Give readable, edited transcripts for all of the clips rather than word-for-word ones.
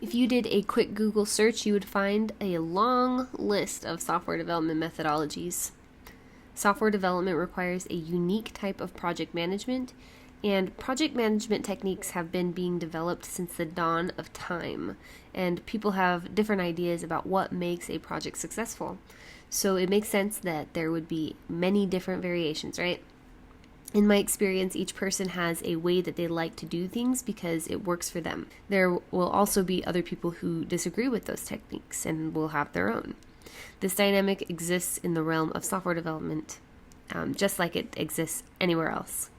If you did a quick Google search, you would find a long list of software development methodologies. Software development requires a unique type of project management, and project management techniques have been being developed since the dawn of time, and people have different ideas about what makes a project successful. So it makes sense that there would be many different variations, right? In my experience, each person has a way that they like to do things because it works for them. There will also be other people who disagree with those techniques and will have their own. This dynamic exists in the realm of software development, just like it exists anywhere else.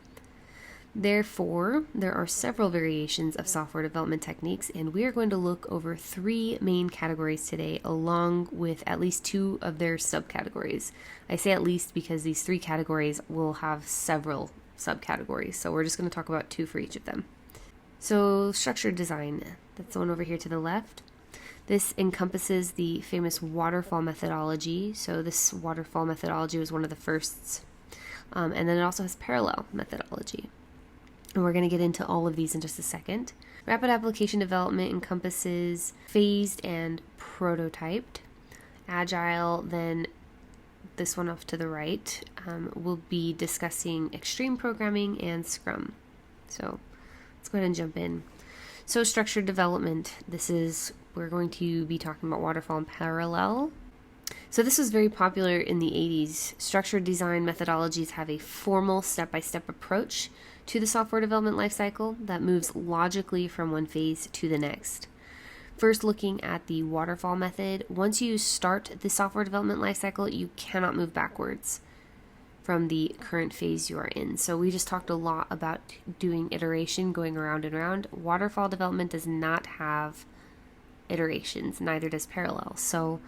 Therefore, there are several variations of software development techniques, and we are going to look over 3 main categories today, along with at least 2 of their subcategories. I say at least because these 3 categories will have several subcategories, so we're just going to talk about 2 for each of them. So, structured design, that's the one over here to the left. This encompasses the famous waterfall methodology. So this waterfall methodology was one of the firsts. And then it also has parallel methodology. And we're going to get into all of these in just a second. Rapid application development encompasses phased and prototyped. Agile, then this one off to the right, we'll be discussing extreme programming and Scrum. So let's go ahead and jump in. So structured development, we're going to be talking about waterfall and parallel. So this was very popular in the 80s. Structured design methodologies have a formal step-by-step approach to the software development lifecycle that moves logically from one phase to the next. First, looking at the waterfall method, once you start the software development lifecycle, you cannot move backwards from the current phase you are in. So we just talked a lot about doing iteration, going around and around. Waterfall development does not have iterations, neither does parallel. So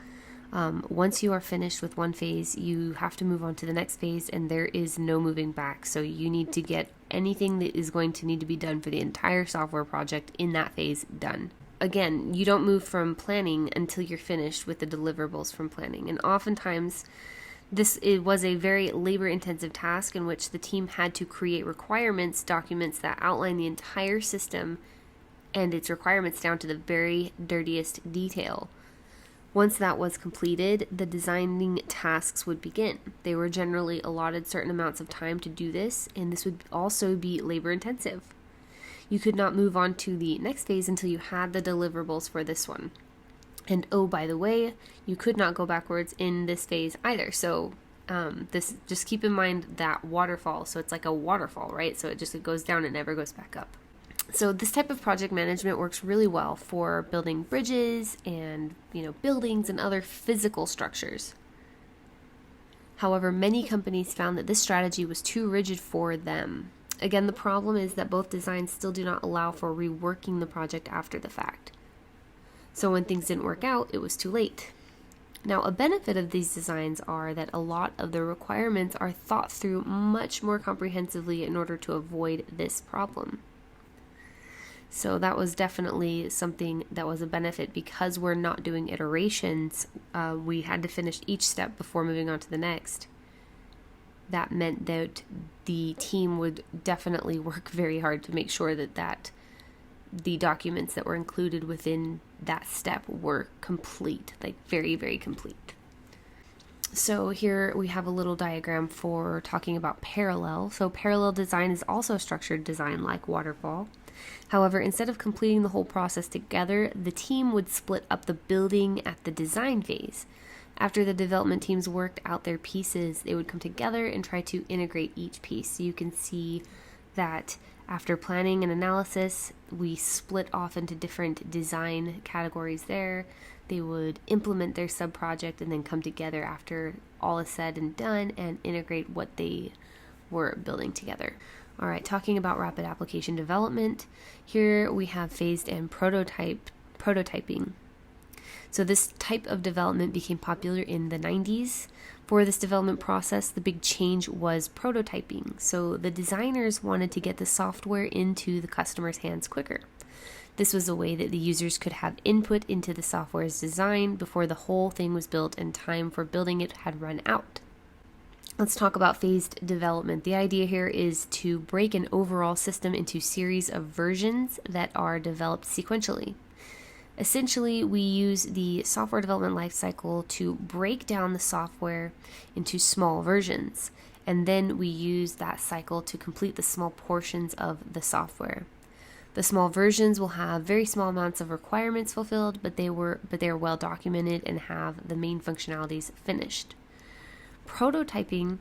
once you are finished with one phase, you have to move on to the next phase, and there is no moving back. So you need to get anything that is going to need to be done for the entire software project in that phase done. Again, you don't move from planning until you're finished with the deliverables from planning. And oftentimes, it was a very labor-intensive task in which the team had to create requirements documents that outline the entire system and its requirements down to the very dirtiest detail. Once that was completed, the designing tasks would begin. They were generally allotted certain amounts of time to do this, and this would also be labor-intensive. You could not move on to the next phase until you had the deliverables for this one. And oh, by the way, you could not go backwards in this phase either. So just keep in mind that waterfall. So it's like a waterfall, right? So it goes down and never goes back up. So this type of project management works really well for building bridges and, buildings and other physical structures. However, many companies found that this strategy was too rigid for them. Again, the problem is that both designs still do not allow for reworking the project after the fact. So when things didn't work out, it was too late. Now, a benefit of these designs are that a lot of the requirements are thought through much more comprehensively in order to avoid this problem. So that was definitely something that was a benefit. Because we're not doing iterations, we had to finish each step before moving on to the next. That meant that the team would definitely work very hard to make sure that the documents that were included within that step were complete, like very, very complete. So here we have a little diagram for talking about parallel. So parallel design is also structured design like waterfall. However, instead of completing the whole process together, the team would split up the building at the design phase. After the development teams worked out their pieces, they would come together and try to integrate each piece. So you can see that after planning and analysis, we split off into different design categories there. They would implement their sub-project and then come together after all is said and done and integrate what they were building together. All right, talking about rapid application development, here we have phased and prototyping. So this type of development became popular in the 90s. For this development process, the big change was prototyping. So the designers wanted to get the software into the customer's hands quicker. This was a way that the users could have input into the software's design before the whole thing was built and time for building it had run out. Let's talk about phased development. The idea here is to break an overall system into series of versions that are developed sequentially. Essentially, we use the software development lifecycle to break down the software into small versions, and then we use that cycle to complete the small portions of the software. The small versions will have very small amounts of requirements fulfilled, but they are well documented and have the main functionalities finished. Prototyping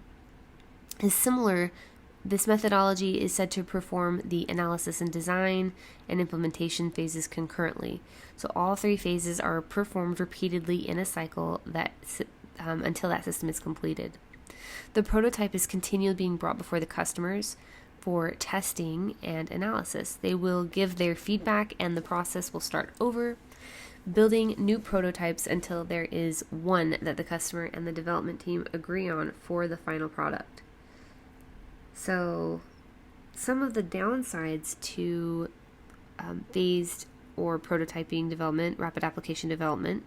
is similar. This methodology is said to perform the analysis and design and implementation phases concurrently. So all three phases are performed repeatedly in a cycle until that system is completed. The prototype is continually being brought before the customers for testing and analysis. They will give their feedback and the process will start over, building new prototypes until there is one that the customer and the development team agree on for the final product. So some of the downsides to phased or prototyping development, rapid application development,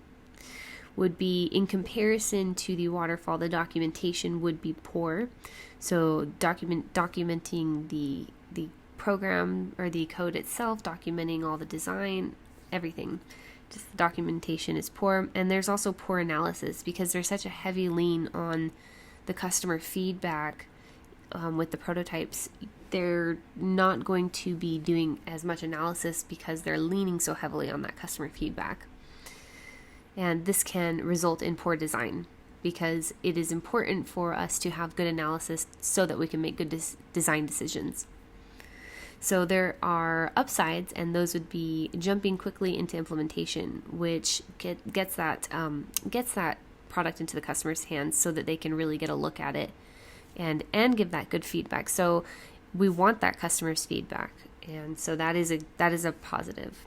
would be in comparison to the waterfall, the documentation would be poor. So documenting the program or the code itself, documenting all the design, everything. Just the documentation is poor. And there's also poor analysis because there's such a heavy lean on the customer feedback with the prototypes. They're not going to be doing as much analysis because they're leaning so heavily on that customer feedback. And this can result in poor design because it is important for us to have good analysis so that we can make good design decisions. So there are upsides, and those would be jumping quickly into implementation, which gets that product into the customer's hands so that they can really get a look at it and give that good feedback. So we want that customer's feedback, and so that is a positive.